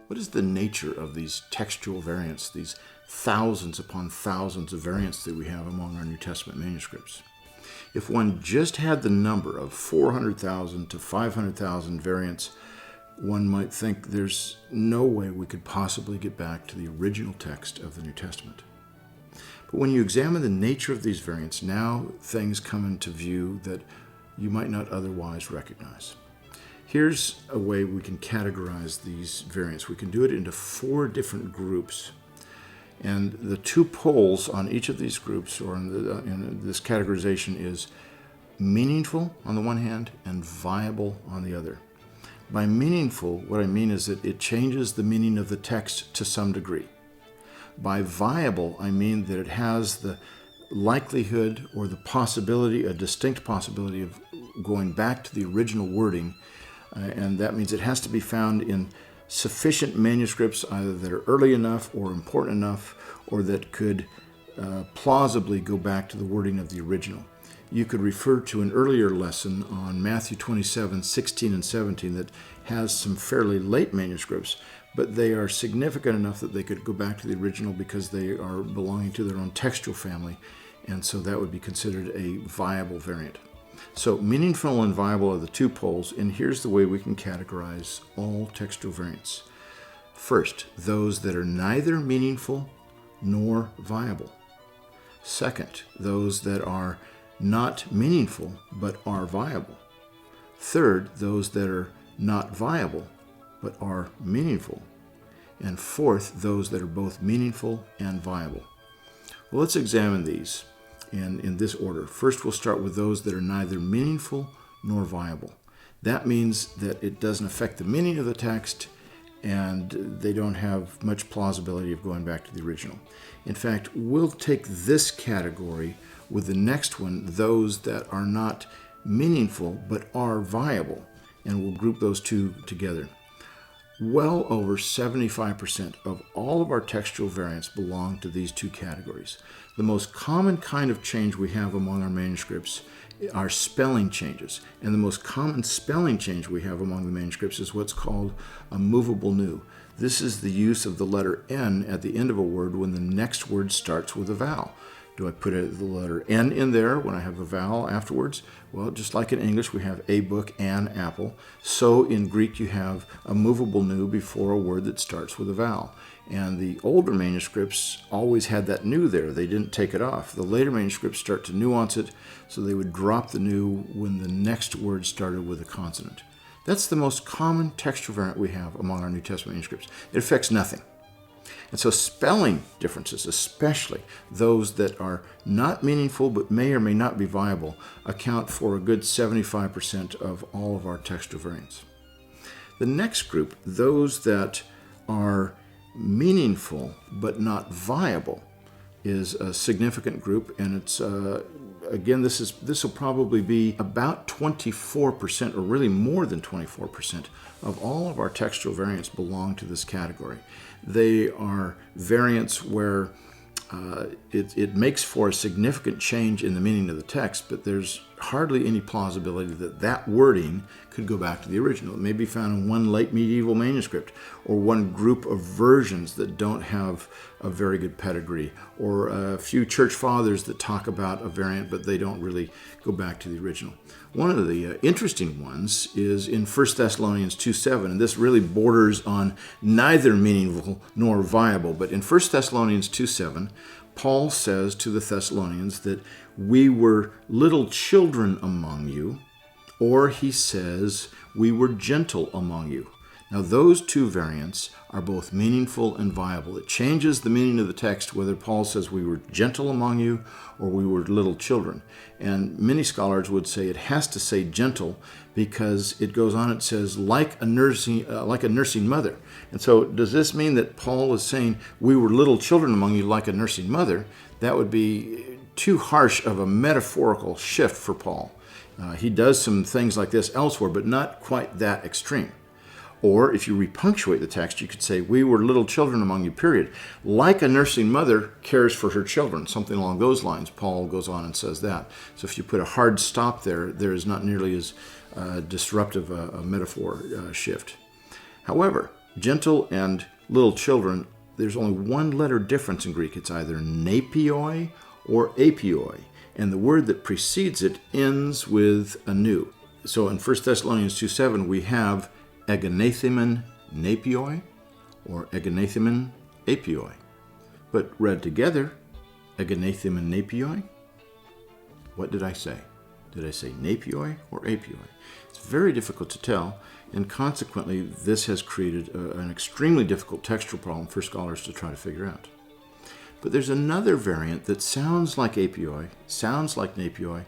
What is the nature of these textual variants, these thousands upon thousands of variants that we have among our New Testament manuscripts? If one just had the number of 400,000 to 500,000 variants, one might think there's no way we could possibly get back to the original text of the New Testament. But when you examine the nature of these variants, now things come into view that you might not otherwise recognize. Here's a way we can categorize these variants. We can do it into 4 different groups. And the 2 poles on each of these groups, or in this categorization, is meaningful on the one hand and viable on the other. By meaningful, what I mean is that it changes the meaning of the text to some degree. By viable, I mean that it has the likelihood or the possibility, a distinct possibility of going back to the original wording. And that means it has to be found in sufficient manuscripts, either that are early enough or important enough, or that could plausibly go back to the wording of the original. You could refer to an earlier lesson on Matthew 27, 16 and 17 that has some fairly late manuscripts, but they are significant enough that they could go back to the original because they are belonging to their own textual family, and so that would be considered a viable variant. So meaningful and viable are the 2 poles, and here's the way we can categorize all textual variants. First, those that are neither meaningful nor viable. Second, those that are not meaningful but are viable. Third, those that are not viable but are meaningful. And fourth, those that are both meaningful and viable. Well, let's examine these in this order. First, we'll start with those that are neither meaningful nor viable. That means that it doesn't affect the meaning of the text, and they don't have much plausibility of going back to the original. In fact, we'll take this category with the next one, those that are not meaningful but are viable, and we'll group those 2 together. Well over 75% of all of our textual variants belong to these 2 categories. The most common kind of change we have among our manuscripts are spelling changes. And the most common spelling change we have among the manuscripts is what's called a movable nu. This is the use of the letter N at the end of a word when the next word starts with a vowel. Do I put the letter N in there when I have a vowel afterwards? Well, just like in English, we have a book, an apple. So in Greek, you have a movable nu before a word that starts with a vowel. And the older manuscripts always had that nu there. They didn't take it off. The later manuscripts start to nuance it, so they would drop the nu when the next word started with a consonant. That's the most common textual variant we have among our New Testament manuscripts. It affects nothing. And so spelling differences, especially those that are not meaningful but may or may not be viable, account for a good 75% of all of our textual variants. The next group, those that are meaningful but not viable, is a significant group, and it's again, this will probably be about 24%, or really more than 24%, of all of our textual variants belong to this category. They are variants where it makes for a significant change in the meaning of the text, but there's hardly any plausibility that that wording could go back to the original. It may be found in one late medieval manuscript, or one group of versions that don't have a very good pedigree, or a few church fathers that talk about a variant, but they don't really go back to the original. One of the interesting ones is in 1 Thessalonians 2:7, and this really borders on neither meaningful nor viable. But in 1 Thessalonians 2:7, Paul says to the Thessalonians that we were little children among you, or he says we were gentle among you. Now, those 2 variants are both meaningful and viable. It changes the meaning of the text whether Paul says we were gentle among you or we were little children. And many scholars would say it has to say gentle because it goes on, it says like a nursing mother. And so does this mean that Paul is saying we were little children among you like a nursing mother? That would be too harsh of a metaphorical shift for Paul. He does some things like this elsewhere, but not quite that extreme. Or if you repunctuate the text, you could say, we were little children among you, period. Like a nursing mother cares for her children, something along those lines. Paul goes on and says that. So if you put a hard stop there, there is not nearly as disruptive a metaphor shift. However, gentle and little children, there's only one letter difference in Greek. It's either napioi or apioi. And the word that precedes it ends with a nu. So in 1 Thessalonians 2:7, we have egenethemen napioi or egenethemen apioi. But read together, egenethemen napioi, what did I say? Did I say napioi or apioi? It's very difficult to tell, and consequently, this has created an extremely difficult textual problem for scholars to try to figure out. But there's another variant that sounds like apioi, sounds like napioi,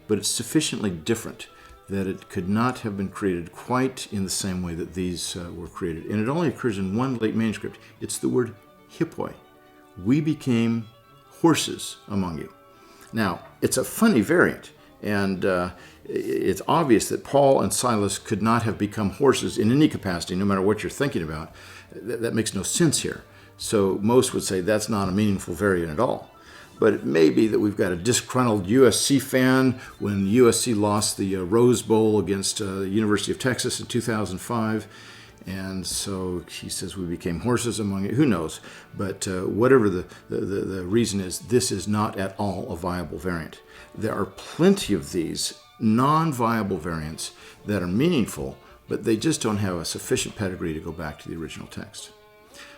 but it's sufficiently different that it could not have been created quite in the same way that these were created. And it only occurs in one late manuscript. It's the word hippoi. We became horses among you. Now, it's a funny variant, and it's obvious that Paul and Silas could not have become horses in any capacity, no matter what you're thinking about. That makes no sense here. So most would say that's not a meaningful variant at all. But it may be that we've got a disgruntled USC fan when USC lost the Rose Bowl against the University of Texas in 2005. And so he says we became horses among it. Who knows? But whatever the reason is, this is not at all a viable variant. There are plenty of these non-viable variants that are meaningful, but they just don't have a sufficient pedigree to go back to the original text.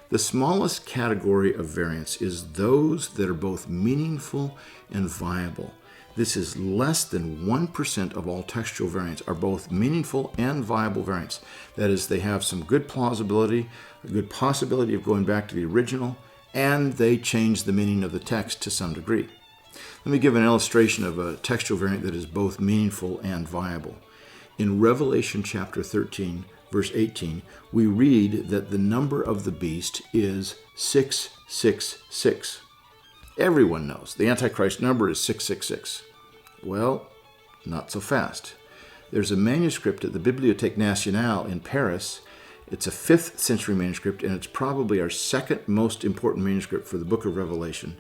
The smallest category of variants is those that are both meaningful and viable. This is less than 1% of all textual variants are both meaningful and viable variants. That is, they have some good plausibility, a good possibility of going back to the original, and they change the meaning of the text to some degree. Let me give an illustration of a textual variant that is both meaningful and viable. In Revelation chapter 13, verse 18, we read that the number of the beast is 666. Everyone knows the Antichrist number is 666. Well, not so fast. There's a manuscript at the Bibliothèque Nationale in Paris. It's a 5th century manuscript, and it's probably our second most important manuscript for the book of Revelation.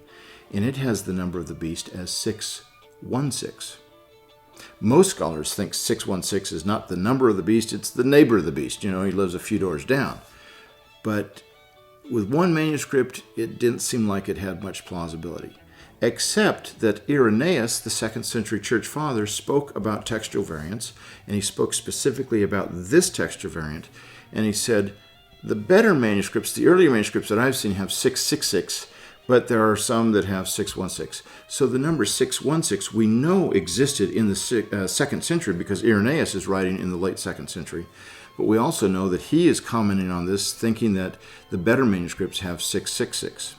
And it has the number of the beast as 616. Most scholars think 616 is not the number of the beast, it's the neighbor of the beast. You know, he lives a few doors down. But with one manuscript, it didn't seem like it had much plausibility, except that Irenaeus, the 2nd century church father, spoke about textual variants, and he spoke specifically about this textual variant, and he said, the better manuscripts, the earlier manuscripts that I've seen have 666, but there are some that have 616. So the number 616 we know existed in the 2nd century because Irenaeus is writing in the late 2nd century. But we also know that he is commenting on this, thinking that the better manuscripts have 666.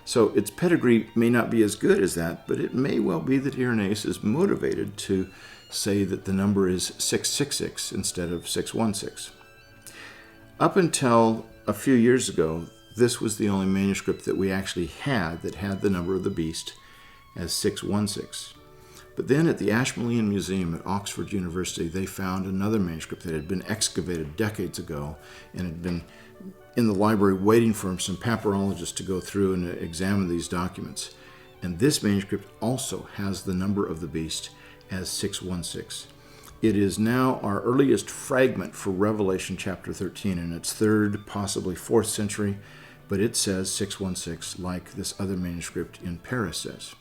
So its pedigree may not be as good as that, but it may well be that Irenaeus is motivated to say that the number is 666 instead of 616. Up until a few years ago, this was the only manuscript that we actually had that had the number of the beast as 616. But then at the Ashmolean Museum at Oxford University, they found another manuscript that had been excavated decades ago and had been in the library waiting for some papyrologists to go through and examine these documents. And this manuscript also has the number of the beast as 616. It is now our earliest fragment for Revelation chapter 13 in its 3rd, possibly 4th century, but it says 616 like this other manuscript in Paris says.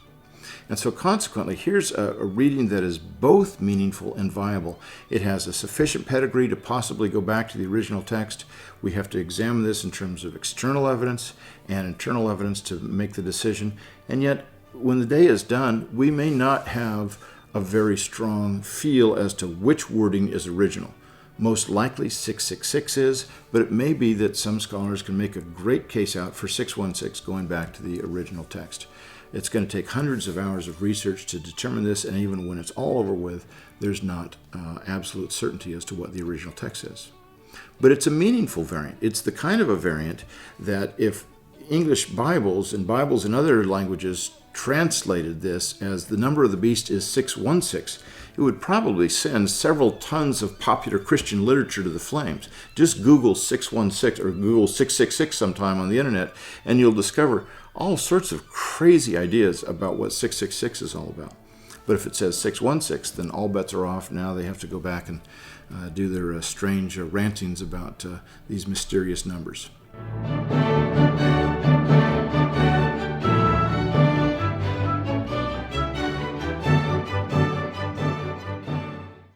And so consequently, here's a reading that is both meaningful and viable. It has a sufficient pedigree to possibly go back to the original text. We have to examine this in terms of external evidence and internal evidence to make the decision. And yet, when the day is done, we may not have a very strong feel as to which wording is original. Most likely 666 is, but it may be that some scholars can make a great case out for 616 going back to the original text. It's going to take hundreds of hours of research to determine this, and even when it's all over with, there's not absolute certainty as to what the original text is. But it's a meaningful variant. It's the kind of a variant that if English Bibles and Bibles in other languages translated this as the number of the beast is 616, it would probably send several tons of popular Christian literature to the flames. Just Google 616 or Google 666 sometime on the internet, and you'll discover all sorts of crazy ideas about what 666 is all about. But if it says 616, then all bets are off. Now they have to go back and do their strange rantings about these mysterious numbers.